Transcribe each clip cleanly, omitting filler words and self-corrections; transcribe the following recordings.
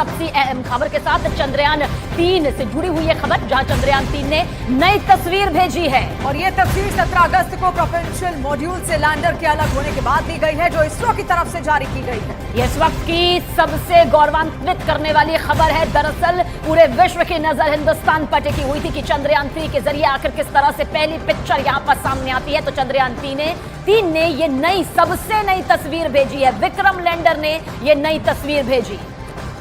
सबसे अहम खबर के साथ चंद्रयान 3 से जुड़ी हुई है खबर, जहां चंद्रयान 3 ने नई तस्वीर भेजी है। और ये तस्वीर 17 अगस्त को प्रोपेल्शन मॉड्यूल से लैंडर के अलग होने के बाद ली गई है, जो इसरो की तरफ से जारी की गई है। ये इस वक्त की सबसे गौरवान्वित करने वाली खबर है। दरअसल पूरे विश्व की नजर हिंदुस्तान पर टिकी हुई थी कि चंद्रयान 3 के जरिए आखिर किस तरह से पहली पिक्चर यहां पर सामने आती है। तो चंद्रयान 3 ने ये सबसे नई तस्वीर भेजी है। विक्रम लैंडर ने ये नई तस्वीर भेजी।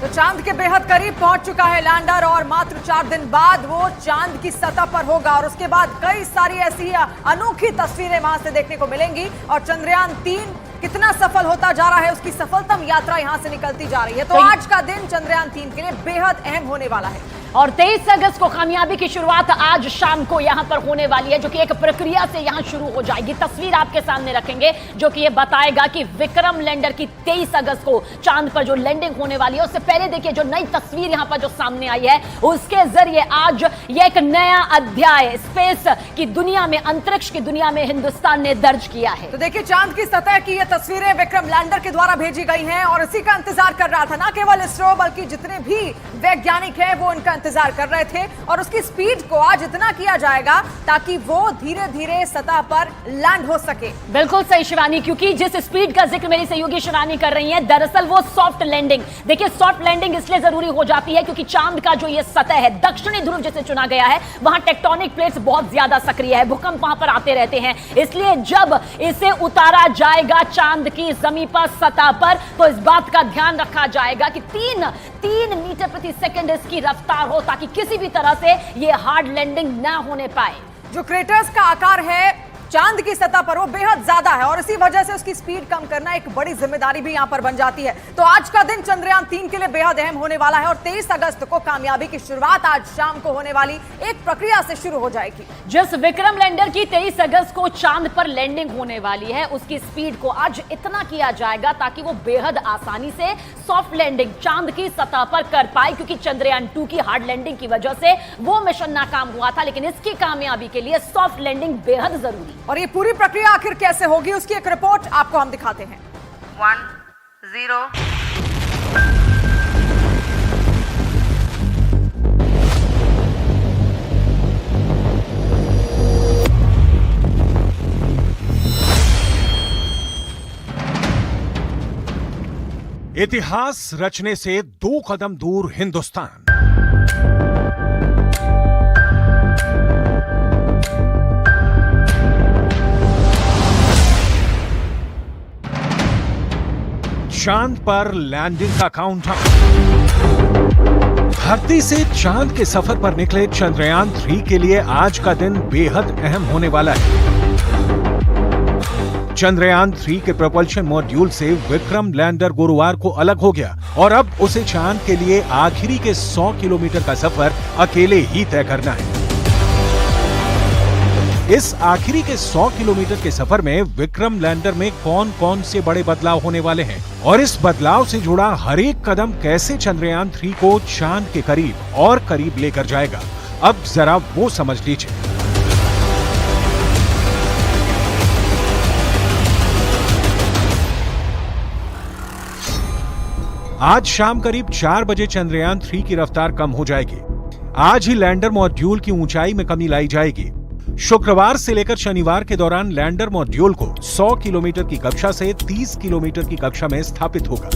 तो चांद के बेहद करीब पहुंच चुका है लैंडर और मात्र 4 दिन बाद वो चांद की सतह पर होगा और उसके बाद कई सारी ऐसी अनोखी तस्वीरें वहां से देखने को मिलेंगी। और चंद्रयान 3 कितना सफल होता जा रहा है, उसकी सफलतम यात्रा यहां से निकलती जा रही है। तो आज का दिन चंद्रयान 3 के लिए बेहद अहम होने वाला है। और 23 अगस्त को कामयाबी की शुरुआत आज शाम को यहां पर होने वाली है, जो कि एक प्रक्रिया से यहां शुरू हो जाएगी। तस्वीर आपके सामने रखेंगे जो कि ये बताएगा कि विक्रम लैंडर की 23 अगस्त को चांद पर जो लैंडिंग होने वाली है। उससे पहले देखिए जो नई तस्वीर यहां पर जो सामने आई है, उसके जरिए आज ये एक नया अध्याय स्पेस की दुनिया में, अंतरिक्ष की दुनिया में हिंदुस्तान ने दर्ज किया है। तो देखिए चांद की सतह की ये तस्वीरें विक्रम लैंडर के द्वारा भेजी गई हैं और इसी का इंतजार कर रहा था ना केवल इसरो, बल्कि जितने भी वैज्ञानिक हैं वो इनका इंतजार कर रहे थे। और उसकी स्पीड को आज इतना किया जाएगा ताकि वो धीरे धीरे सतह पर लैंड हो सके। बिल्कुल सही शिवानी, क्योंकि जिस स्पीड का जिक्र मेरी सहयोगी शिवानी कर रही है, दरअसल वो सॉफ्ट लैंडिंग। देखिए सॉफ्ट लैंडिंग इसलिए जरूरी हो जाती है क्योंकि चांद का जो ये सतह है, दक्षिणी ध्रुव जिसे चुना गया है, वहां टेक्टोनिक प्लेट्स बहुत ज्यादा सक्रिय है, भूकंप वहां पर आते रहते हैं। इसलिए जब इसे उतारा जाएगा चांद की जमीन पर सतह पर, तो इस बात का ध्यान रखा जाएगा कि 3 मीटर प्रति सेकंड इसकी रफ्तार हो, ताकि किसी भी तरह से ये हार्ड लैंडिंग ना होने पाए। जो क्रेटर्स का आकार है चांद की सतह पर वो बेहद ज्यादा है और इसी वजह से उसकी स्पीड कम करना एक बड़ी जिम्मेदारी भी यहां पर बन जाती है। तो आज का दिन चंद्रयान 3 के लिए बेहद अहम होने वाला है और 23 अगस्त को कामयाबी की शुरुआत आज शाम को होने वाली एक प्रक्रिया से शुरू हो जाएगी। जिस विक्रम लैंडर की 23 अगस्त को चांद पर लैंडिंग होने वाली है, उसकी स्पीड को आज इतना किया जाएगा ताकि वो बेहद आसानी से सॉफ्ट लैंडिंग चांद की सतह पर कर पाए, क्योंकि चंद्रयान 2 की हार्ड लैंडिंग की वजह से वो मिशन नाकाम हुआ था। लेकिन इसकी कामयाबी के लिए सॉफ्ट लैंडिंग बेहद जरूरी। और ये पूरी प्रक्रिया आखिर कैसे होगी, उसकी एक रिपोर्ट आपको हम दिखाते हैं। 1 0 इतिहास रचने से 2 कदम दूर हिंदुस्तान। चांद पर लैंडिंग का काउंटडाउन। धरती से चांद के सफर पर निकले चंद्रयान 3 के लिए आज का दिन बेहद अहम होने वाला है। चंद्रयान 3 के प्रोपल्शन मॉड्यूल से विक्रम लैंडर गुरुवार को अलग हो गया और अब उसे चांद के लिए आखिरी के 100 किलोमीटर का सफर अकेले ही तय करना है। इस आखिरी के 100 किलोमीटर के सफर में विक्रम लैंडर में कौन कौन से बड़े बदलाव होने वाले हैं और इस बदलाव से जुड़ा हर एक कदम कैसे चंद्रयान 3 को चांद के करीब और करीब लेकर जाएगा, अब जरा वो समझ लीजिए। आज शाम करीब 4 बजे चंद्रयान 3 की रफ्तार कम हो जाएगी। आज ही लैंडर मॉड्यूल की ऊंचाई में कमी लाई जाएगी। शुक्रवार से लेकर शनिवार के दौरान लैंडर मॉड्यूल को 100 किलोमीटर की कक्षा से 30 किलोमीटर की कक्षा में स्थापित होगा।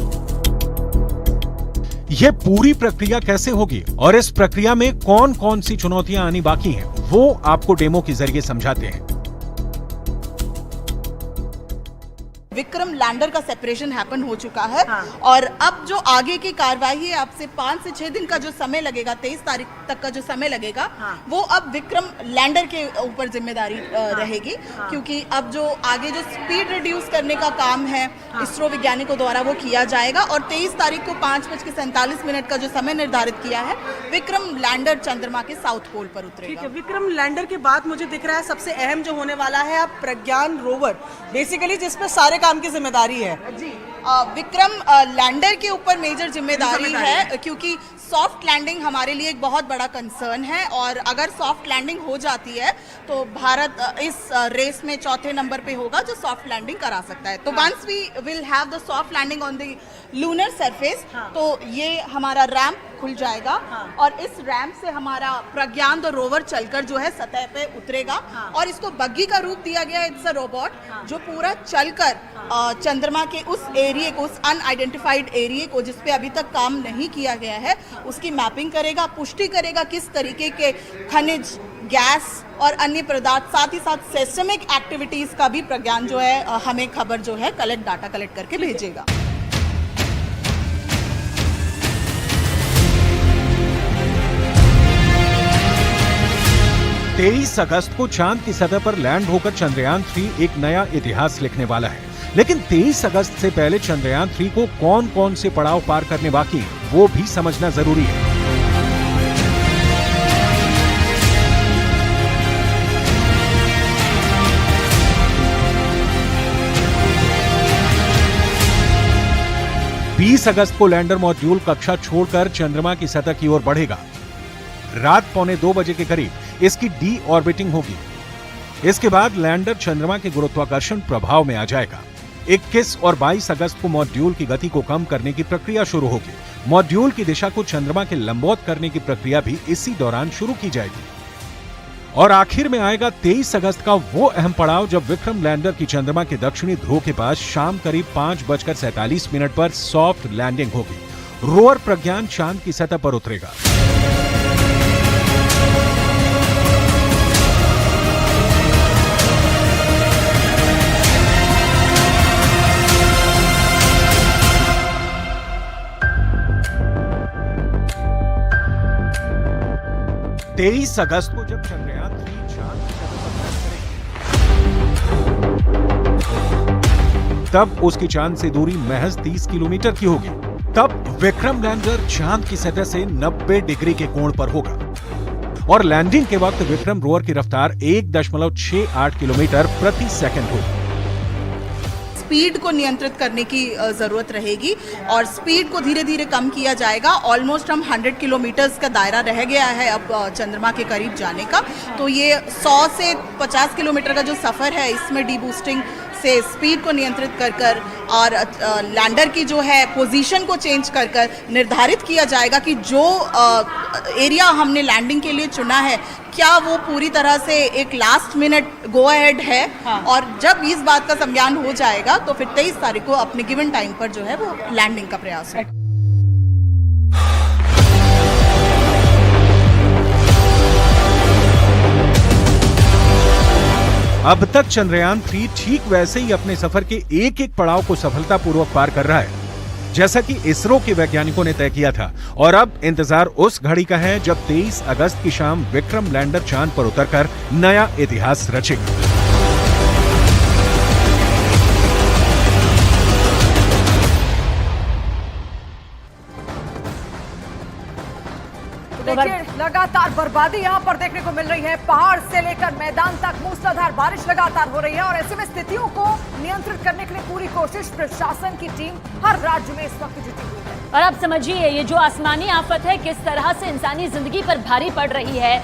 यह पूरी प्रक्रिया कैसे होगी और इस प्रक्रिया में कौन कौन सी चुनौतियां आनी बाकी हैं, वो आपको डेमो के जरिए समझाते हैं। विक्रम लैंडर का सेपरेशन हैपन हो चुका है। और अब जो आगे की कार्यवाही है, आपसे 5 से 6 दिन का जो समय लगेगा, 23 तारीख तक का जो समय लगेगा, वो अब विक्रम लैंडर के ऊपर जिम्मेदारी रहेगी। क्योंकि अब जो आगे जो स्पीड रिड्यूस करने का काम है इसरो वैज्ञानिकों द्वारा वो किया जाएगा और 23 तारीख को 5:47 का जो समय निर्धारित किया है, विक्रम लैंडर चंद्रमा के साउथ पोल पर उतरेगा। ठीक है, विक्रम लैंडर के बाद मुझे दिख रहा है सबसे अहम जो होने वाला है अब प्रज्ञान रोवर, बेसिकली जिसपे सारे काम की जिम्मेदारी है जी। विक्रम लैंडर के ऊपर मेजर जिम्मेदारी है, क्योंकि सॉफ्ट लैंडिंग हमारे लिए एक बहुत बड़ा कंसर्न है और अगर सॉफ्ट लैंडिंग हो जाती है तो भारत इस रेस में 4थे नंबर पे होगा जो सॉफ्ट लैंडिंग करा सकता है। तो once we will have the soft landing on the lunar surface. तो ये हमारा रैंप खुल जाएगा और इस रैंप से हमारा प्रज्ञान रोवर चलकर जो है सतह पे उतरेगा और इसको बग्गी का रूप दिया गया है। इट्स अ रोबोट जो पूरा चलकर चंद्रमा के उस एरिया को, उस अनआइडेंटिफाइड एरिया को जिस पे अभी तक काम नहीं किया गया है, उसकी मैपिंग करेगा, पुष्टि करेगा किस तरीके के खनिज, गैस और अन्य पदार्थ, साथ ही साथ सेस्मिक एक्टिविटीज का भी प्रज्ञान जो है हमें खबर जो है डाटा कलेक्ट करके भेजेगा। 23 अगस्त को चांद की सतह पर लैंड होकर चंद्रयान 3 एक नया इतिहास लिखने वाला है। लेकिन 23 अगस्त से पहले चंद्रयान 3 को कौन कौन से पड़ाव पार करने बाकी, वो भी समझना जरूरी है। बीस अगस्त को लैंडर मॉड्यूल कक्षा छोड़कर चंद्रमा की सतह की ओर बढ़ेगा। रात 1:45 बजे के करीब इसकी डी ऑर्बिटिंग होगी। इसके बाद लैंडर चंद्रमा के गुरुत्वाकर्षण प्रभाव में आ जाएगा। 21 और 22 अगस्त को मॉड्यूल की गति को कम करने की प्रक्रिया शुरू होगी। मॉड्यूल की दिशा को चंद्रमा के लंबवत करने की प्रक्रिया भी इसी दौरान शुरू की जाएगी। और आखिर में आएगा 23 अगस्त का वो अहम पड़ाव जब विक्रम लैंडर की चंद्रमा के दक्षिणी ध्रुव के पास शाम करीब 5:47 पर सॉफ्ट लैंडिंग होगी। रोवर प्रज्ञान चांद की सतह पर उतरेगा। तेईस अगस्त को जब चंद्रयान 3 चांद की सतह पर लैंड करेगी, तब उसकी चांद से दूरी महज 30 किलोमीटर की होगी। तब विक्रम लैंडर चांद की सतह से 90 डिग्री के कोण पर होगा और लैंडिंग के वक्त विक्रम रोवर की रफ्तार 1.68 किलोमीटर प्रति सेकंड होगी। स्पीड को नियंत्रित करने की ज़रूरत रहेगी और स्पीड को धीरे धीरे कम किया जाएगा। ऑलमोस्ट हम 100 किलोमीटर्स का दायरा रह गया है अब चंद्रमा के करीब जाने का। तो ये 100 से 50 किलोमीटर का जो सफ़र है, इसमें डीबूस्टिंग से स्पीड को नियंत्रित कर और लैंडर की जो है पोजीशन को चेंज कर निर्धारित किया जाएगा कि जो एरिया हमने लैंडिंग के लिए चुना है, क्या वो पूरी तरह से एक लास्ट मिनट गो अहेड है। और जब इस बात का संज्ञान हो जाएगा तो फिर 23 तारीख को अपने गिवन टाइम पर जो है वो लैंडिंग का प्रयास होगा। अब तक चंद्रयान 3 ठीक वैसे ही अपने सफर के एक एक पड़ाव को सफलतापूर्वक पार कर रहा है, जैसा कि इसरो के वैज्ञानिकों ने तय किया था। और अब इंतजार उस घड़ी का है जब 23 अगस्त की शाम विक्रम लैंडर चांद पर उतरकर नया इतिहास रचेगा। देखिए, लगातार बर्बादी यहाँ पर देखने को मिल रही है। पहाड़ से लेकर मैदान तक मूसलाधार बारिश लगातार हो रही है और ऐसे में स्थितियों को नियंत्रित करने के लिए पूरी कोशिश प्रशासन की टीम हर राज्य में इस वक्त जुटी हुई है। और अब समझिए ये जो आसमानी आफत है किस तरह से इंसानी जिंदगी पर भारी पड़ रही है।